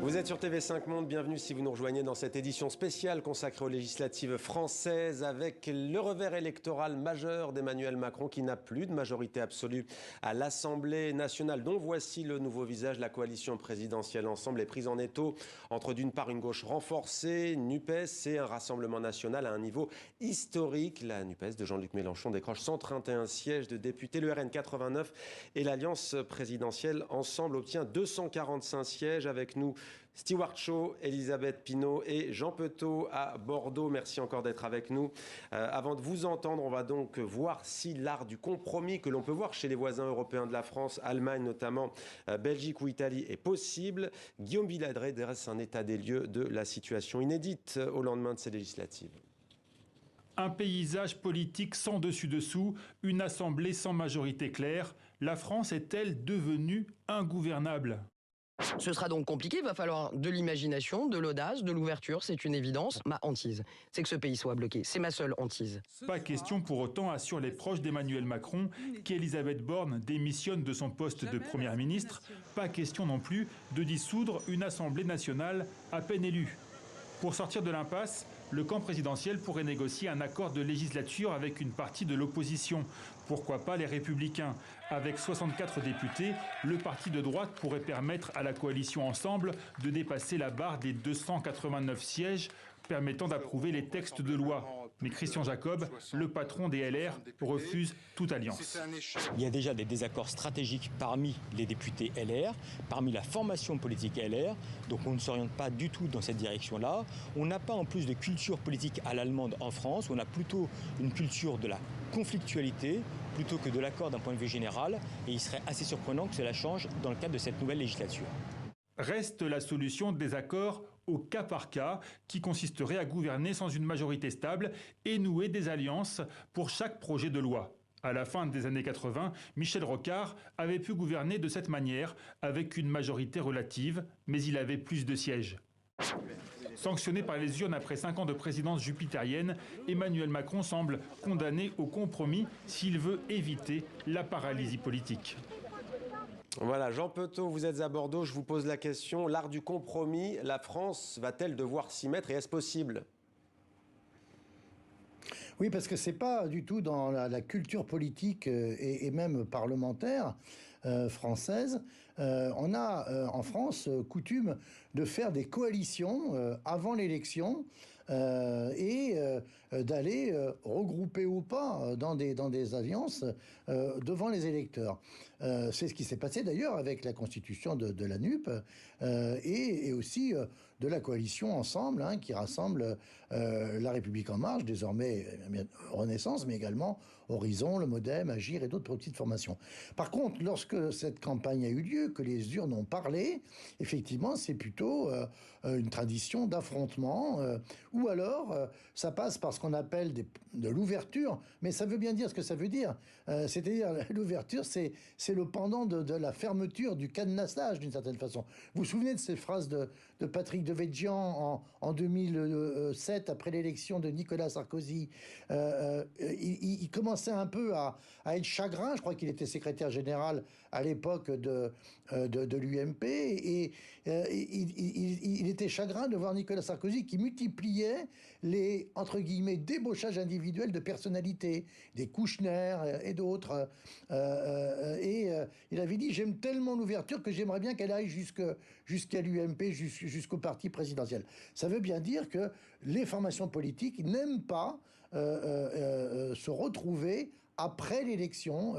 Vous êtes sur TV5 Monde, bienvenue si vous nous rejoignez dans cette édition spéciale consacrée aux législatives françaises avec le revers électoral majeur d'Emmanuel Macron qui n'a plus de majorité absolue à l'Assemblée nationale, dont voici le nouveau visage. La coalition présidentielle Ensemble est prise en étau entre d'une part une gauche renforcée, NUPES, et un Rassemblement national à un niveau historique. La NUPES de Jean-Luc Mélenchon décroche 131 sièges de députés, le RN 89 et l'Alliance présidentielle Ensemble obtient 245 sièges. Avec nous Stewart Chaud, Elisabeth Pinault et Jean Petot à Bordeaux. Merci encore d'être avec nous. Avant de vous entendre, on va donc voir si l'art du compromis que l'on peut voir chez les voisins européens de la France, Allemagne notamment, Belgique ou Italie, est possible. Guillaume Villadré dresse un état des lieux de la situation inédite au lendemain de ces législatives. Un paysage politique sans dessus-dessous, une assemblée sans majorité claire. La France est-elle devenue ingouvernable ? Ce sera donc compliqué, il va falloir de l'imagination, de l'audace, de l'ouverture, c'est une évidence. Ma hantise, c'est que ce pays soit bloqué, c'est ma seule hantise. Pas question pour autant, assurent les proches d'Emmanuel Macron, qu'Elisabeth Borne démissionne de son poste de Première ministre. Pas question non plus de dissoudre une Assemblée nationale à peine élue. Pour sortir de l'impasse, le camp présidentiel pourrait négocier un accord de législature avec une partie de l'opposition. Pourquoi pas les Républicains ? Avec 64 députés, le parti de droite pourrait permettre à la coalition Ensemble de dépasser la barre des 289 sièges permettant d'approuver les textes de loi. Mais Christian Jacob, le patron des LR, refuse toute alliance. Il y a déjà des désaccords stratégiques parmi les députés LR, parmi la formation politique LR, donc on ne s'oriente pas du tout dans cette direction-là. On n'a pas en plus de culture politique à l'allemande en France, on a plutôt une culture de la conflictualité plutôt que de l'accord d'un point de vue général, et il serait assez surprenant que cela change dans le cadre de cette nouvelle législature. Reste la solution des accords au cas par cas, qui consisterait à gouverner sans une majorité stable et nouer des alliances pour chaque projet de loi. À la fin des années 80, Michel Rocard avait pu gouverner de cette manière, avec une majorité relative, mais il avait plus de sièges. Sanctionné par les urnes après 5 ans de présidence jupitérienne, Emmanuel Macron semble condamné au compromis s'il veut éviter la paralysie politique. Voilà, Jean Petot, vous êtes à Bordeaux, je vous pose la question. L'art du compromis, la France va-t-elle devoir s'y mettre et est-ce possible ? Oui, parce que c'est pas du tout dans la culture politique et même parlementaire française. On a en France coutume de faire des coalitions avant l'élection et d'aller regrouper ou pas dans des alliances devant les électeurs. C'est ce qui s'est passé d'ailleurs avec la constitution de la NUP et aussi de la coalition Ensemble, hein, qui rassemble La République En Marche, désormais Renaissance, mais également Horizon, le Modem, Agir et d'autres petites formations. Par contre, lorsque cette campagne a eu lieu, que les urnes ont parlé, effectivement, c'est plutôt une tradition d'affrontement, ou alors ça passe par ce qu'on appelle de l'ouverture, mais ça veut bien dire ce que ça veut dire. C'est-à-dire, l'ouverture, c'est le pendant de la fermeture, du cadenassage, d'une certaine façon. Vous vous souvenez de ces phrases de Patrick Devedjian en 2007, après l'élection de Nicolas Sarkozy. Il commençait un peu à être chagrin, je crois qu'il était secrétaire général à l'époque de l'UMP, et il était chagrin de voir Nicolas Sarkozy qui multipliait les, entre guillemets, débauchages individuels de personnalités, des Kouchner et d'autres. Il avait dit « J'aime tellement l'ouverture que j'aimerais bien qu'elle aille jusqu'à l'UMP, jusqu'au parti présidentiel ». Ça veut bien dire que les formations politiques n'aiment pas se retrouver après l'élection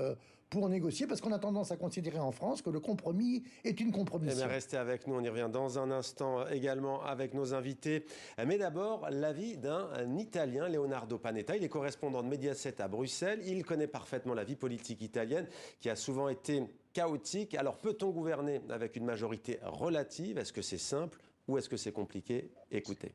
pour négocier, parce qu'on a tendance à considérer en France que le compromis est une compromission. Eh bien, restez avec nous, on y revient dans un instant également avec nos invités. Mais d'abord, l'avis d'un Italien, Leonardo Panetta. Il est correspondant de Mediaset à Bruxelles. Il connaît parfaitement la vie politique italienne, qui a souvent été chaotique. Alors, peut-on gouverner avec une majorité relative? Est-ce que c'est simple ou est-ce que c'est compliqué? Écoutez.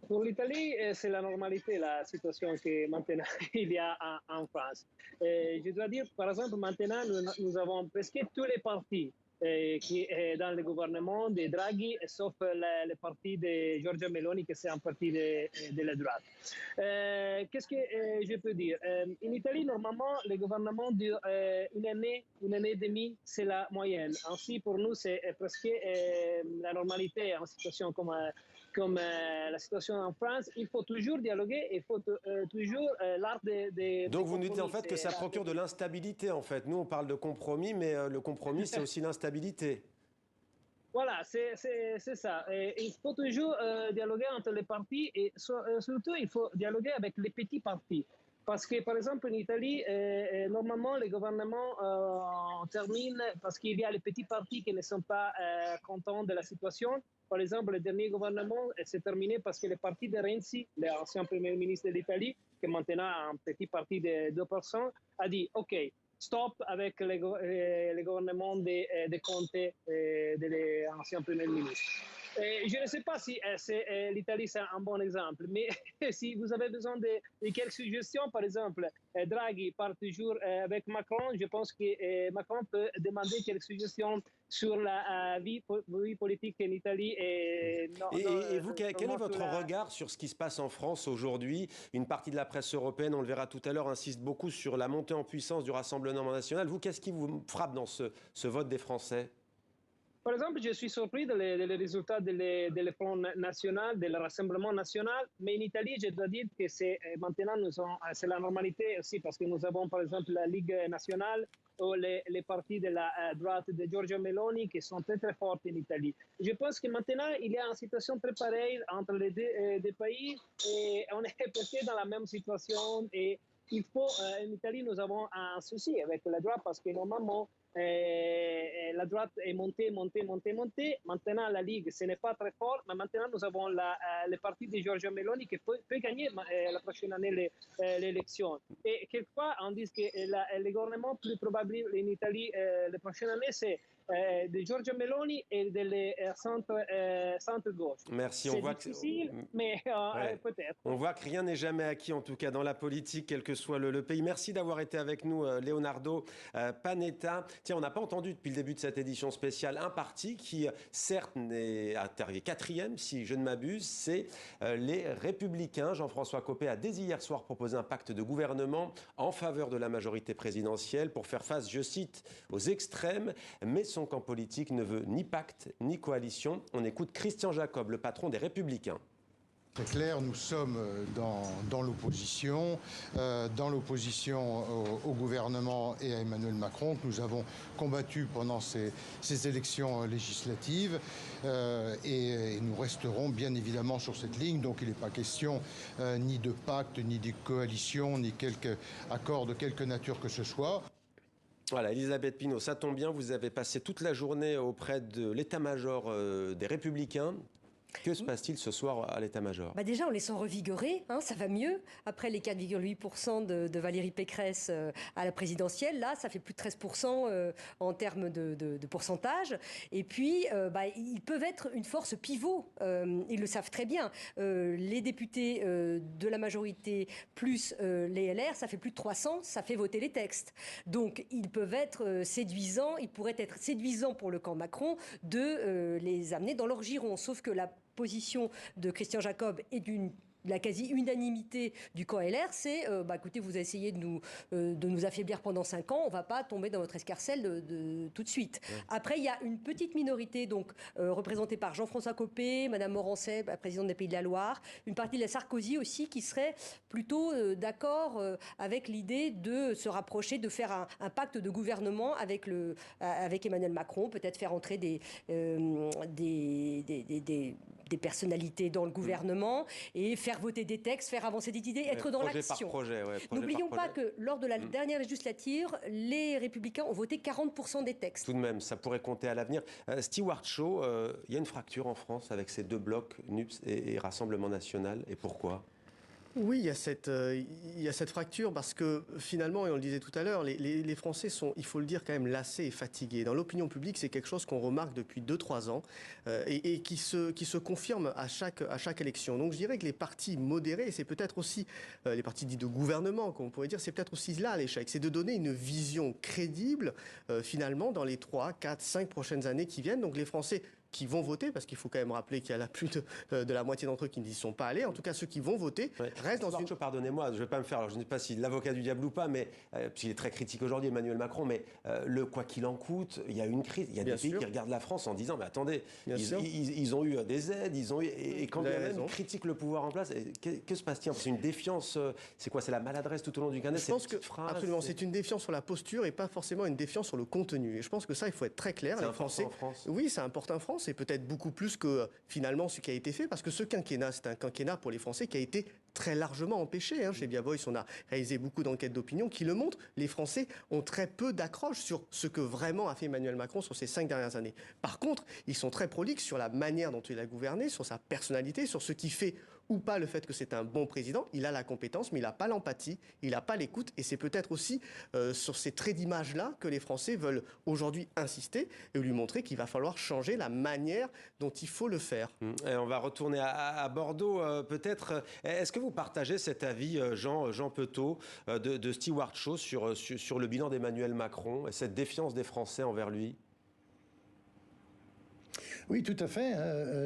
Pour l'Italie, c'est la normalité, la situation que maintenant il y a en France. Je dois dire, par exemple, maintenant, nous avons presque tous les partis qui est dans le gouvernement de Draghi, sauf le parti de Giorgia Meloni, qui c'est un parti de la droite. Qu'est-ce que je peux dire? En Italie, normalement, le gouvernement dure une année et demie, c'est la moyenne. Ainsi, pour nous, c'est presque la normalité en situation comme la situation en France. Il faut toujours dialoguer, il faut toujours l'art de Donc vous nous dites en fait que ça procure de l'instabilité en fait. Nous on parle de compromis, mais le compromis c'est aussi l'instabilité. Voilà, c'est ça. Et il faut toujours dialoguer entre les partis et surtout il faut dialoguer avec les petits partis. Parce que, par exemple, en Italie, normalement, les gouvernements terminent parce qu'il y a les petits partis qui ne sont pas contents de la situation. Par exemple, le dernier gouvernement s'est terminé parce que le parti de Renzi, l'ancien Premier ministre de l'Italie, qui est maintenant un petit parti de 2%, a dit « OK, stop avec le gouvernement de Conte, de l'ancien Premier ministre ». Je ne sais pas si l'Italie c'est un bon exemple, mais si vous avez besoin de quelques suggestions, par exemple, Draghi part toujours avec Macron, je pense que Macron peut demander quelques suggestions sur la vie politique en Italie. Et vous, quel est votre regard sur ce qui se passe en France aujourd'hui? Une partie de la presse européenne, on le verra tout à l'heure, insiste beaucoup sur la montée en puissance du Rassemblement national. Vous, qu'est-ce qui vous frappe dans ce vote des Français? Par exemple, je suis surpris des résultats du Front national, du Rassemblement national, mais en Italie, je dois dire que maintenant, c'est la normalité aussi, parce que nous avons par exemple la Ligue nationale ou les partis de la droite de Giorgia Meloni qui sont très très forts en Italie. Je pense que maintenant, il y a une situation très pareille entre les deux pays et on est presque dans la même situation. Et il faut, en Italie, nous avons un souci avec la droite parce que normalement, la droite est montée. Maintenant, la Ligue, ce n'est pas très fort, mais maintenant, nous avons le parti de Giorgia Meloni qui peut gagner la prochaine année l'élection. Et quelquefois, on dit que le gouvernement plus probable en Italie la prochaine année, c'est de Giorgia Meloni et de centre-gauche. Merci. C'est difficile, mais peut-être. On voit que rien n'est jamais acquis, en tout cas dans la politique, quel que soit le pays. Merci d'avoir été avec nous, Leonardo Panetta. Tiens, on n'a pas entendu depuis le début de cette édition spéciale un parti qui, certes, est arrivé quatrième, si je ne m'abuse, c'est les Républicains. Jean-François Copé a dès hier soir proposé un pacte de gouvernement en faveur de la majorité présidentielle pour faire face, je cite, aux extrêmes, mais son camp politique ne veut ni pacte ni coalition. On écoute Christian Jacob, le patron des Républicains. Très clair, nous sommes dans l'opposition, au gouvernement et à Emmanuel Macron, que nous avons combattu pendant ces élections législatives, et nous resterons bien évidemment sur cette ligne. Donc il n'est pas question ni de pacte, ni de coalition, ni quelque accord de quelque nature que ce soit. Voilà, Elisabeth Pinault, ça tombe bien, vous avez passé toute la journée auprès de l'état-major des Républicains. Que se passe-t-il ce soir à l'état-major? Déjà, on les sent revigorés, ça va mieux. Après les 4,8% de Valérie Pécresse à la présidentielle, là, ça fait plus de 13% en termes de pourcentage. Et puis, ils peuvent être une force pivot. Ils le savent très bien. Les députés de la majorité plus les LR, ça fait plus de 300, ça fait voter les textes. Donc, ils peuvent être séduisants, ils pourraient être séduisants pour le camp Macron de les amener dans leur giron. Sauf que la position de Christian Jacob et la quasi-unanimité du camp LR, c'est écoutez, vous essayez de nous affaiblir pendant 5 ans, on ne va pas tomber dans votre escarcelle tout de suite. Ouais. Après, il y a une petite minorité donc représentée par Jean-François Copé, Madame Morancet, la présidente des Pays de la Loire, une partie de la Sarkozy aussi qui serait plutôt d'accord avec l'idée de se rapprocher, de faire un pacte de gouvernement avec Emmanuel Macron, peut-être faire entrer des personnalités dans le gouvernement et faire voter des textes, faire avancer des idées, être dans l'action. N'oublions pas que lors de la dernière législature, les Républicains ont voté 40% des textes. Tout de même, ça pourrait compter à l'avenir. Stewart Shaw, il y a une fracture en France avec ces deux blocs, NUPS et Rassemblement national. Et pourquoi ? Oui, il y a cette fracture parce que finalement, et on le disait tout à l'heure, les Français sont, il faut le dire, quand même lassés et fatigués. Dans l'opinion publique, c'est quelque chose qu'on remarque depuis 2-3 ans et qui se confirme à chaque élection. Donc je dirais que les partis modérés, c'est peut-être aussi les partis dits de gouvernement, comme on pourrait dire, c'est peut-être aussi là l'échec. C'est de donner une vision crédible finalement dans les 3, 4, 5 prochaines années qui viennent. Donc les Français qui vont voter, parce qu'il faut quand même rappeler qu'il y a plus de la moitié d'entre eux qui n'y sont pas allés. En tout cas, ceux qui vont voter restent dans une... Pardonnez-moi, je ne vais pas me faire, alors je ne sais pas si l'avocat du diable ou pas, mais puisqu'il est très critique aujourd'hui, Emmanuel Macron, mais le quoi qu'il en coûte, il y a une crise. Il y a des pays qui regardent la France en disant, mais attendez, ils ont eu des aides, ils ont eu, et quand bien même ils critiquent le pouvoir en place, que se passe-t-il? C'est une défiance, c'est quoi? C'est la maladresse tout au long du quinquennat? Je pense que, absolument, c'est une défiance sur la posture et pas forcément une défiance sur le contenu. Et je pense que ça, il faut être très clair. C'est important en France. Oui, c'est important en France, et peut-être beaucoup plus que finalement ce qui a été fait, parce que ce quinquennat, c'est un quinquennat pour les Français qui a été très largement empêché. Chez Via Voice, on a réalisé beaucoup d'enquêtes d'opinion qui le montrent. Les Français ont très peu d'accroche sur ce que vraiment a fait Emmanuel Macron sur ces 5 dernières années. Par contre, ils sont très prolixes sur la manière dont il a gouverné, sur sa personnalité, sur ce qui fait ou pas le fait que c'est un bon président. Il a la compétence, mais il n'a pas l'empathie, il n'a pas l'écoute. Et c'est peut-être aussi sur ces traits d'image-là que les Français veulent aujourd'hui insister et lui montrer qu'il va falloir changer la manière dont il faut le faire. Et on va retourner à Bordeaux, peut-être. Est-ce que vous partagez cet avis, Jean Petot, de Stewart Shaw sur le bilan d'Emmanuel Macron et cette défiance des Français envers lui? Oui, tout à fait.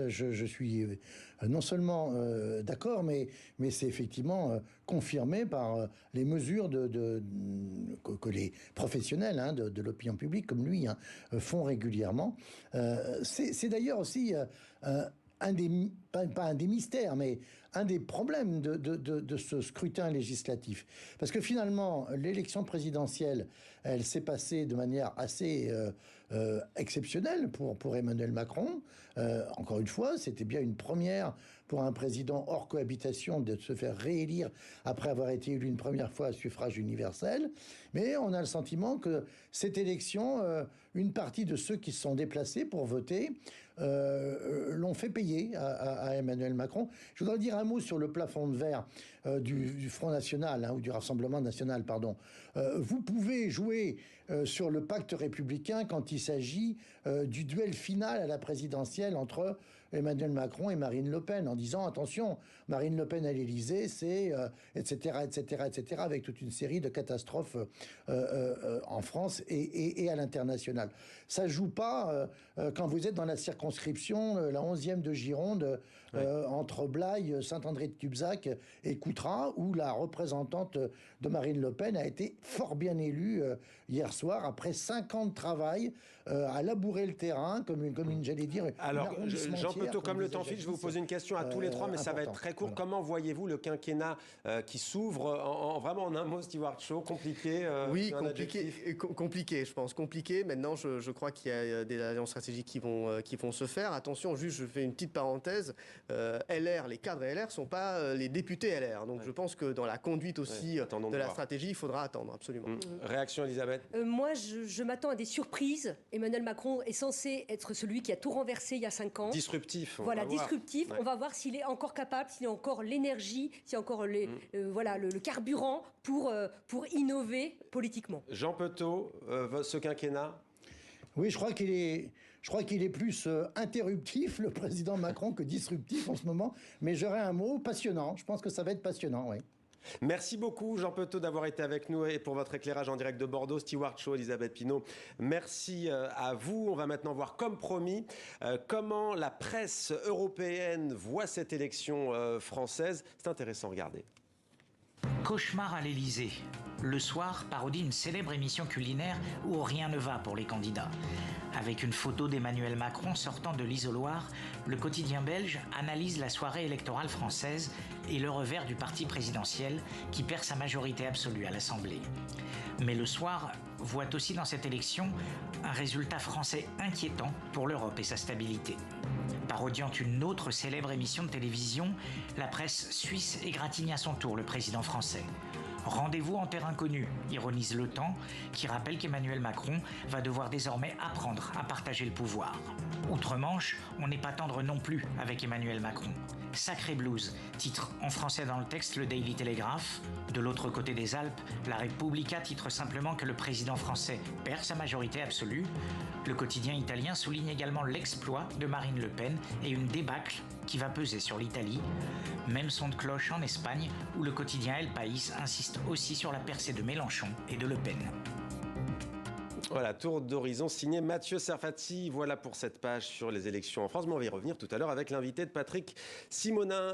Je suis non seulement d'accord, mais c'est effectivement confirmé par les mesures que les professionnels de l'opinion publique, comme lui, font régulièrement. C'est d'ailleurs aussi pas un des mystères, mais un des problèmes de ce scrutin législatif. Parce que finalement, l'élection présidentielle, elle s'est passée de manière assez exceptionnelle pour Emmanuel Macron. Encore une fois, c'était bien une première pour un président hors cohabitation de se faire réélire après avoir été élu une première fois à suffrage universel. Mais on a le sentiment que cette élection, une partie de ceux qui se sont déplacés pour voter l'ont fait payer à Emmanuel Macron. Je voudrais dire un mot sur le plafond de verre du Front National, ou du Rassemblement National, pardon. Vous pouvez jouer sur le pacte républicain quand il s'agit du duel final à la présidentielle entre Emmanuel Macron et Marine Le Pen, en disant attention, Marine Le Pen à l'Élysée, c'est etc., avec toute une série de catastrophes en France et à l'international. Ça joue pas quand vous êtes dans la circonscription, la 11e de Gironde, entre Blaye, Saint-André-de-Cubzac et Coutras, où la représentante de Marine Le Pen a été fort bien élue hier soir, après 5 ans de travail à labourer le terrain, comme une j'allais dire... Alors, Jean Petot, comme le temps file, je vais vous poser une question à tous les trois, mais ça va être très court. Voilà. Comment voyez-vous le quinquennat qui s'ouvre vraiment en un mot, Stewart Shaw? Compliqué? Oui, compliqué, je pense. Compliqué. Maintenant, je crois qu'il y a des alliances stratégiques qui vont se faire. Attention, juste, je fais une petite parenthèse. LR, les cadres LR ne sont pas les députés LR. Donc, je pense que dans la conduite aussi de la stratégie, il faudra attendre, absolument. Réaction, Elisabeth? Moi, je m'attends à des surprises. Emmanuel Macron est censé être celui qui a tout renversé il y a 5 ans. Disruptif. Voilà, disruptif. On va voir s'il est encore capable, s'il a encore l'énergie, s'il a encore le carburant pour innover politiquement. Jean Petot, ce quinquennat? Oui, je crois qu'il est plus interruptif, le président Macron, que disruptif en ce moment. Mais j'aurais un mot passionnant. Je pense que ça va être passionnant, oui. Merci beaucoup, Jean Petot, d'avoir été avec nous et pour votre éclairage en direct de Bordeaux. Stewart Shaw, Elisabeth Pinault, merci à vous. On va maintenant voir, comme promis, comment la presse européenne voit cette élection française. C'est intéressant, regardez. Cauchemar à l'Élysée. Le soir, parodie une célèbre émission culinaire où rien ne va pour les candidats. Avec une photo d'Emmanuel Macron sortant de l'isoloir, le quotidien belge analyse la soirée électorale française et le revers du parti présidentiel qui perd sa majorité absolue à l'Assemblée. Mais le soir voit aussi dans cette élection un résultat français inquiétant pour l'Europe et sa stabilité. Parodiant une autre célèbre émission de télévision, la presse suisse égratigne à son tour le président français. Rendez-vous en terre inconnue, ironise Le Temps, qui rappelle qu'Emmanuel Macron va devoir désormais apprendre à partager le pouvoir. Outre-Manche, on n'est pas tendre non plus avec Emmanuel Macron. Sacré blues, titre en français dans le texte le Daily Telegraph. De l'autre côté des Alpes, la Repubblica titre simplement que le président français perd sa majorité absolue. Le quotidien italien souligne également l'exploit de Marine Le Pen et une débâcle qui va peser sur l'Italie. Même son de cloche en Espagne, où le quotidien El País insiste aussi sur la percée de Mélenchon et de Le Pen. Voilà, tour d'horizon signé Mathieu Serfati. Voilà pour cette page sur les élections en France. Mais on va y revenir tout à l'heure avec l'invité de Patrick Simonin.